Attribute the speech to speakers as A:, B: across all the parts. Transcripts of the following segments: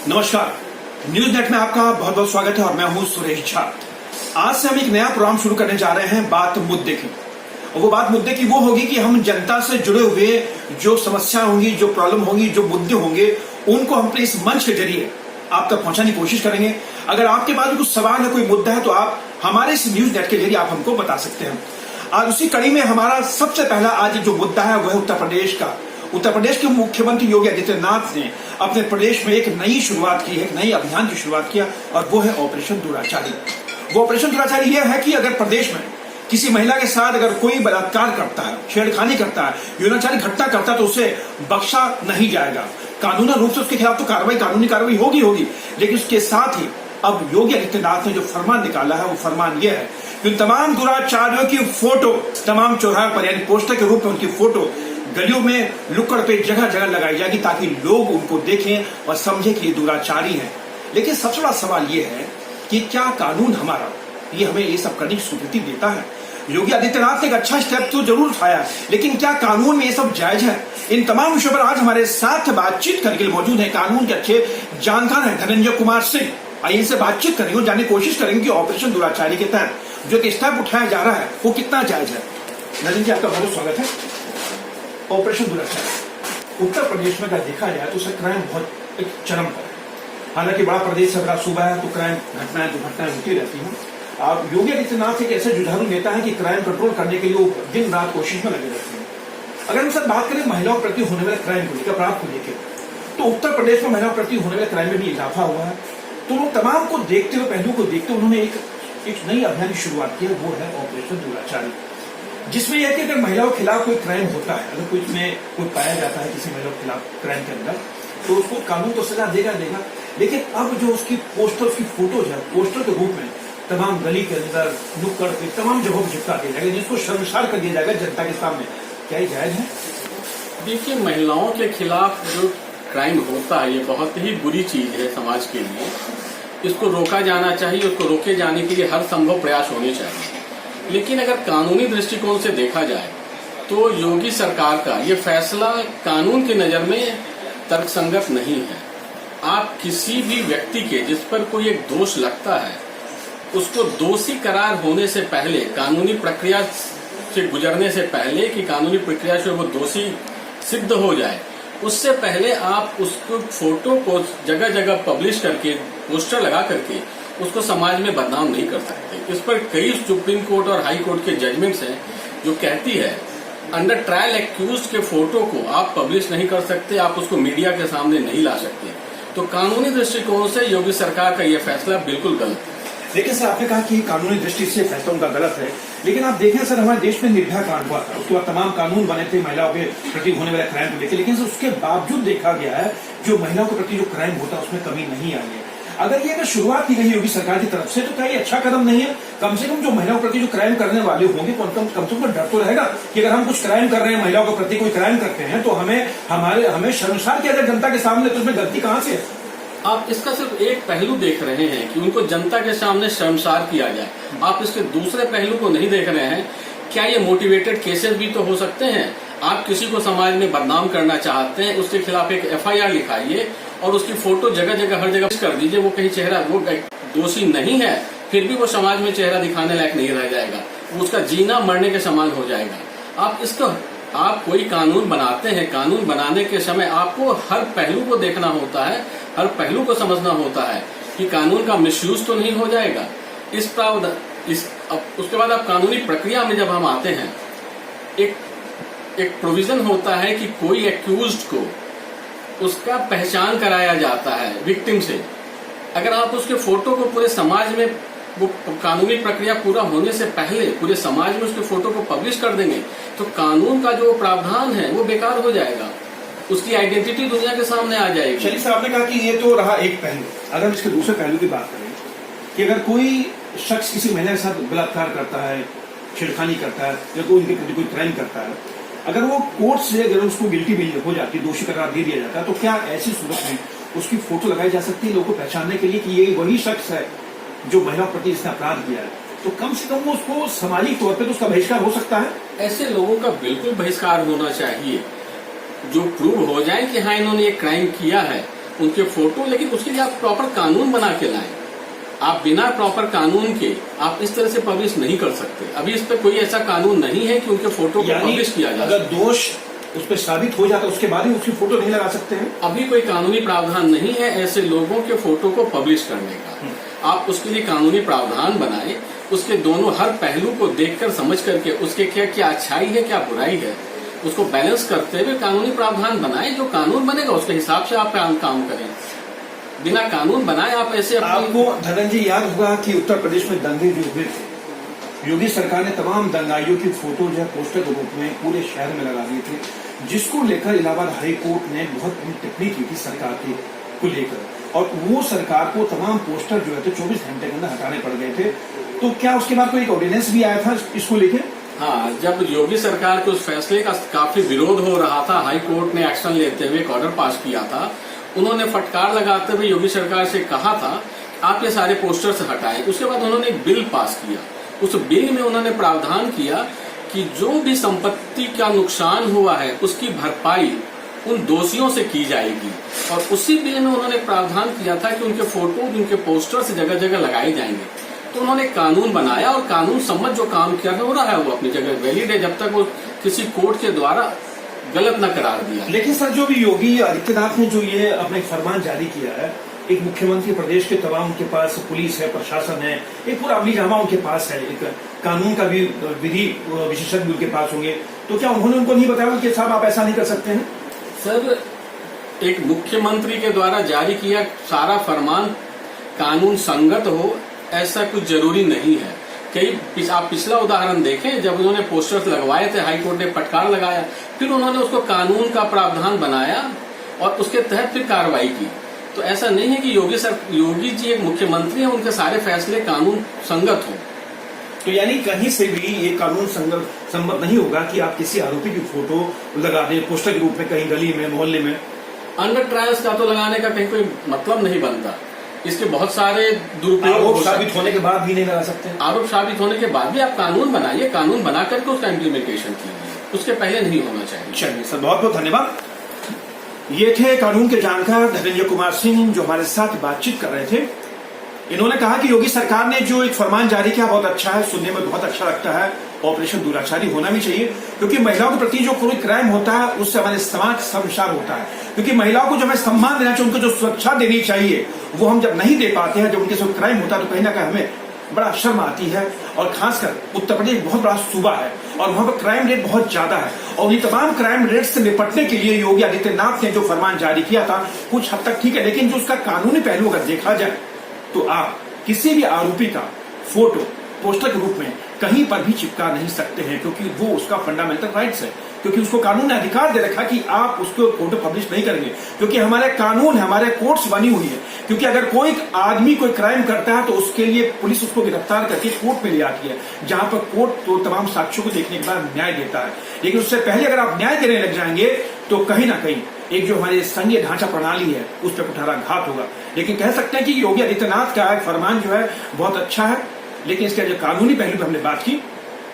A: नमस्कार, news net में आपका बहुत बहुत स्वागत है और मैं हूं सुरेश झा। आज से हम एक नया प्रोग्राम शुरू करने जा रहे हैं बात मुद्दे की। और वो बात मुद्दे की वो होगी कि हम जनता से जुड़े हुए जो समस्या होंगी, जो प्रॉब्लम होंगी, जो मुद्दे होंगे, उनको हम अपने इस मंच के जरिए आप तक पहुंचाने की कोशिश करेंगे। अगर आपके पास कुछ सवाल है, कोई मुद्दा है, तो आप हमारे इस न्यूज नेट के जरिए आप हमको बता सकते हैं। आज उसी कड़ी में हमारा सबसे पहला आज जो मुद्दा है वह उत्तर प्रदेश का। उत्तर प्रदेश के मुख्यमंत्री योगी आदित्यनाथ ने अपने प्रदेश में एक नई शुरुआत की है, एक नई अभियान की शुरुआत किया और वो है ऑपरेशन दुराचारी। वो ऑपरेशन दुराचारी यह है कि अगर प्रदेश में किसी महिला के साथ अगर कोई बलात्कार करता है, छेड़खानी करता है, यौनाचारी घटना करता है तो उसे बख्शा नहीं जाएगा। कानूनी रूप से उसके खिलाफ तो कानूनी कार्रवाई होगी, लेकिन उसके साथ ही अब योगी आदित्यनाथ ने जो फरमान निकाला है वो फरमान यह है कि तमाम दुराचारियों की फोटो तमाम चौराहे पर यानी पोस्टर के रूप में उनकी फोटो गलियों में लुक्कड़ पे जगह जगह लगाई जाएगी ताकि लोग उनको देखें और समझें कि ये दुराचारी है। लेकिन सबसे बड़ा सवाल ये है कि क्या कानून हमारा ये हमें ये सब करने की स्वीकृति देता है? योगी आदित्यनाथ ने एक अच्छा स्टेप तो जरूर उठाया, लेकिन क्या कानून में ये सब जायज है? इन तमाम विषयों पर आज हमारे साथ बातचीत करने के लिए मौजूद है कानून के अच्छे जानकार हैं धनंजय कुमार सिंह। आइए इनसे बातचीत करेंगे और जानने की कोशिश करेंगे कि ऑपरेशन दुराचारी के तहत जो स्टेप उठाया जा रहा है वो कितना जायज है। धनंजय जी, आपका बहुत स्वागत है। ऑपरेशन दुराचारी उत्तर प्रदेश में अगर देखा जाए तो उसका क्राइम बहुत एक चरम पर है। हालांकि बड़ा प्रदेश से बड़ा सूबा है तो क्राइम घटनाएं दुर्घटनाएं होती रहती हैं। आप योगी आदित्यनाथ एक ऐसे जुझारू नेता है कि क्राइम कंट्रोल करने के लिए वो दिन रात कोशिश में लगे रहते हैं। अगर हम सब बात करें महिलाओं प्रति होने वाले क्राइम को लेकर, अपराध को लेकर, तो उत्तर प्रदेश में महिलाओं प्रति होने वाले क्राइम में भी इजाफा हुआ है। तो वो तमाम को देखते हुए, पहलुओं को देखते हुए उन्होंने एक नई अभियान की शुरुआत की है, वो है ऑपरेशन दुराचारी, जिसमें यह कि अगर महिलाओं के खिलाफ कोई क्राइम होता है, अगर कोई इसमें कोई पाया जाता है किसी महिला के खिलाफ क्राइम के अंदर, तो उसको कानून तो सजा देगा। लेकिन अब जो उसकी पोस्टर, उसकी फोटोज है, पोस्टर के रूप में तमाम गली के अंदर, नुक्कड़ पे, तमाम जगहों पर चिपका दिया जाएगा, जिसको शर्मसार कर दिया जाएगा जनता के सामने। क्या ये जायज है?
B: देखिए, महिलाओं के खिलाफ जो क्राइम होता है ये बहुत ही बुरी चीज है समाज के लिए। इसको रोका जाना चाहिए, उसको रोके जाने के लिए हर संभव प्रयास होने चाहिए। लेकिन अगर कानूनी दृष्टिकोण से देखा जाए तो योगी सरकार का ये फैसला कानून की नजर में तर्कसंगत नहीं है। आप किसी भी व्यक्ति के जिस पर कोई एक दोष लगता है उसको दोषी करार होने से पहले, कानूनी प्रक्रिया से गुजरने से पहले कि कानूनी प्रक्रिया से वो दोषी सिद्ध हो जाए, उससे पहले आप उसको फोटो को जगह जगह पब्लिश करके, पोस्टर लगा करके उसको समाज में बदनाम नहीं कर सकते। इस पर कई सुप्रीम कोर्ट और हाई कोर्ट के जजमेंट्स हैं जो कहती है अंडर ट्रायल एक्यूज्ड के फोटो को आप पब्लिश नहीं कर सकते, आप उसको मीडिया के सामने नहीं ला सकते। तो कानूनी दृष्टिकोण से योगी सरकार का यह फैसला बिल्कुल गलत है।
A: लेकिन सर, आपने कहा कि कानूनी दृष्टि से फैसला उनका गलत है, लेकिन आप देखें सर, हमारे देश में निर्भया कांड हुआ था, उसके बाद तमाम कानून बने थे महिलाओं के प्रति होने वाले क्राइम को लेकर, लेकिन उसके बावजूद देखा गया है जो महिलाओं के प्रति जो क्राइम होता है उसमें कमी नहीं आई है। अगर ये अगर शुरुआत की गई योगी सरकार की तरफ से तो क्या ये अच्छा कदम नहीं है? कम से कम जो महिलाओं के प्रति जो क्राइम करने वाले होंगे कम से कम डर तो रहेगा कि अगर हम कुछ क्राइम कर रहे हैं, महिलाओं के प्रति कोई क्राइम करते हैं तो हमें शर्मसार किया जाए जनता के सामने, तो उसमें गलती कहां से है?
B: आप इसका सिर्फ एक पहलू देख रहे हैं कि उनको जनता के सामने शर्मसार किया जाए, आप इसके दूसरे पहलू को नहीं देख रहे हैं। क्या ये मोटिवेटेड केसेस भी तो हो सकते हैं? आप किसी को समाज में बदनाम करना चाहते हैं, उसके खिलाफ एक FIR लिखाइए और उसकी फोटो जगह जगह हर जगह कर दीजिए। वो कहीं चेहरा, वो दोषी नहीं है फिर भी वो समाज में चेहरा दिखाने लायक नहीं रह जाएगा, उसका जीना मरने के समान हो जाएगा। आप कोई कानून बनाते हैं, कानून बनाने के समय आपको हर पहलू को देखना होता है, हर पहलू को समझना होता है कि कानून का मिसयूज तो नहीं हो जाएगा। उसके बाद आप कानूनी प्रक्रिया में जब हम आते हैं, एक प्रोविजन होता है कि कोई एक्यूज्ड को उसका पहचान कराया जाता है विक्टिम से। अगर आप उसके फोटो को पूरे समाज में, वो कानूनी प्रक्रिया पूरा होने से पहले पूरे समाज में उसके फोटो को पब्लिश कर देंगे तो कानून का जो प्रावधान है वो बेकार हो जाएगा, उसकी आइडेंटिटी दुनिया के सामने आ जाएगी।
A: शरीफ साहब ने कहा कि ये तो रहा एक पहलू। अगर इसके दूसरे पहलू की बात करें कि अगर कोई शख्स किसी महिला के साथ बलात्कार करता है, छेड़खानी करता है या कोई उनके प्रति कोई क्राइम करता है, अगर वो कोर्ट से अगर उसको गिल्टी हो जाती है, दोषी करार दे दिया जाता है, तो क्या ऐसी सूरत में उसकी फोटो लगाई जा सकती है लोगों को पहचानने के लिए कि ये वही शख्स है जो महिला प्रति इसने अपराध किया है? तो कम से कम उसको सामाजिक तौर पे तो उसका बहिष्कार हो सकता है।
B: ऐसे लोगों का बिल्कुल बहिष्कार होना चाहिए जो प्रूव हो जाए कि हाँ इन्होंने ये क्राइम किया है, उनके फोटो, लेकिन उसके लिए आप प्रॉपर कानून बना के लाएं। आप बिना प्रॉपर कानून के आप इस तरह से पब्लिश नहीं कर सकते। अभी इस पे कोई ऐसा कानून नहीं है कि उनके फोटो को पब्लिश किया जाए।
A: अगर दोष उस पर साबित हो जाता है उसके बाद ही उसकी फोटो नहीं लगा सकते हैं।
B: अभी कोई कानूनी प्रावधान नहीं है ऐसे लोगों के फोटो को पब्लिश करने का। आप उसके लिए कानूनी प्रावधान बनाए, उसके दोनों हर पहलू को देखकर समझ करके उसके क्या क्या अच्छाई है क्या बुराई है उसको बैलेंस करते हुए कानूनी प्रावधान बनाए। जो कानून बनेगा उसके हिसाब से आप काम करें। बिना कानून बनाए आप ऐसे
A: आपको धनंजय याद होगा कि उत्तर प्रदेश में दंगे जो हुए थे, योगी सरकार ने तमाम दंगाइयों की फोटो जो है पोस्टर के रूप में पूरे शहर में लगा दिए थे, जिसको लेकर इलाहाबाद हाई कोर्ट ने बहुत टिप्पणी की थी सरकार को लेकर, और वो सरकार को तमाम पोस्टर जो है 24 घंटे के अंदर हटाने पड़ गए थे। तो क्या उसके बाद कोई एक ऑर्डिनेंस भी आया था इसको लेकर?
B: हाँ, जब योगी सरकार के उस फैसले का काफी विरोध हो रहा था, हाई कोर्ट ने एक्शन लेते हुए एक ऑर्डर पास किया था। उन्होंने फटकार लगाते हुए योगी सरकार से कहा था आप ये सारे पोस्टर्स हटाएं। उसके बाद उन्होंने एक बिल पास किया। उस बिल में उन्होंने प्रावधान किया कि जो भी संपत्ति का नुकसान हुआ है उसकी भरपाई उन दोषियों से की जाएगी। और उसी बिल में उन्होंने प्रावधान किया था कि उनके फोटो उनके पोस्टर्स जगह जगह लगाए जाएंगे। तो उन्होंने कानून बनाया और कानून सम्मत जो काम किया हो रहा है वो अपनी जगह वैलिड है, जब तक वो किसी कोर्ट के द्वारा गलत न करार दिया।
A: लेकिन सर, जो भी योगी आदित्यनाथ ने जो ये अपना एक फरमान जारी किया है, एक मुख्यमंत्री प्रदेश के तमाम उनके पास पुलिस है, प्रशासन है, एक पूरा अमली जामा उनके पास है, एक कानून का भी विधि विशेषज्ञ उनके पास होंगे, तो क्या उन्होंने उनको नहीं बताया कि साहब आप ऐसा नहीं कर सकते हैं?
B: सर, एक मुख्यमंत्री के द्वारा जारी किया सारा फरमान कानून संगत हो ऐसा कुछ जरूरी नहीं है। कई आप पिछला उदाहरण देखें, जब उन्होंने पोस्टर्स लगवाए थे हाई कोर्ट ने फटकार लगाया, फिर उन्होंने उसको कानून का प्रावधान बनाया और उसके तहत फिर कार्रवाई की। तो ऐसा नहीं है कि योगी जी एक मुख्यमंत्री हैं, उनके सारे फैसले कानून संगत हों।
A: तो यानी कहीं से भी ये कानून संगत नहीं होगा कि आप किसी आरोपी की फोटो लगा दें पोस्टर के रूप में कहीं गली में मोहल्ले में।
B: अंडर ट्रायल्स का तो लगाने का कहीं कोई मतलब नहीं बनता। इसके बहुत सारे दुरुपयोग
A: साबित होने के बाद भी नहीं लगा सकते।
B: आरोप साबित होने के बाद भी आप कानून बनाइए, कानून बना करके उसका इम्प्लीमेंटेशन कीजिए, उसके पहले नहीं होना चाहिए।
A: चलिए सर, बहुत बहुत धन्यवाद। ये थे कानून के जानकार धनंजय कुमार सिंह जो हमारे साथ बातचीत कर रहे थे। इन्होंने कहा कि योगी सरकार ने जो एक फरमान जारी किया बहुत अच्छा है, सुनने में बहुत अच्छा लगता है। ऑपरेशन दुराचारी होना भी चाहिए, क्योंकि महिलाओं के प्रति जो कोई क्राइम होता है उससे हमारे समाज शर्मसार होता है। क्योंकि महिलाओं को जो हमें सम्मान देना चाहिए, उनको जो सुरक्षा देनी चाहिए, वो हम जब नहीं दे पाते हैं, जब उनके साथ क्राइम होता है तो कहीं ना कहीं हमें बड़ा शर्म आती है। और खासकर उत्तर प्रदेश बहुत बड़ा सूबा है और वहां पर क्राइम रेट बहुत ज्यादा है, और उन्हीं तमाम क्राइम रेट से निपटने के लिए योगी आदित्यनाथ ने जो फरमान जारी किया था कुछ हद तक ठीक है, लेकिन जो उसका कानूनी पहलू अगर देखा जाए तो आप किसी भी आरोपी का फोटो पोस्टर के रूप में कहीं पर भी चिपका नहीं सकते हैं, क्योंकि वो उसका फंडामेंटल राइट्स है। क्योंकि उसको कानून ने अधिकार दे रखा कि आप उसको फोटो पब्लिश नहीं करेंगे, क्योंकि हमारे कानून है, हमारे कोर्ट्स बनी हुई है। क्योंकि अगर कोई आदमी कोई क्राइम करता है तो उसके लिए पुलिस उसको गिरफ्तार करके कोर्ट में ले आती है, जहां पर कोर्ट तो तमाम साक्ष्यों को देखने के बाद न्याय देता है। लेकिन उससे पहले अगर आप न्याय देने लग जाएंगे तो कहीं ना कहीं एक जो हमारी संघीय ढांचा प्रणाली है उस पर कुठाराघात होगा। लेकिन कह सकते हैं कि योगी आदित्यनाथ का फरमान जो है बहुत अच्छा है, लेकिन इसके जो कानूनी पहलू पर हमने बात की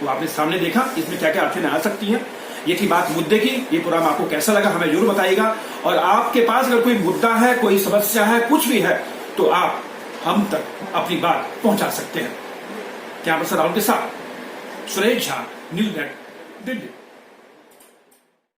A: वो आपने सामने देखा, इसमें क्या क्या अड़चनें आ सकती हैं। ये थी बात मुद्दे की। ये प्रोग्राम आपको कैसा लगा हमें जरूर बताइएगा, और आपके पास अगर कोई मुद्दा है, कोई समस्या है, कुछ भी है, तो आप हम तक अपनी बात पहुंचा सकते हैं। कैमरा राहुल के साथ सुरेश झा, न्यूज़ नेट, दिल्ली।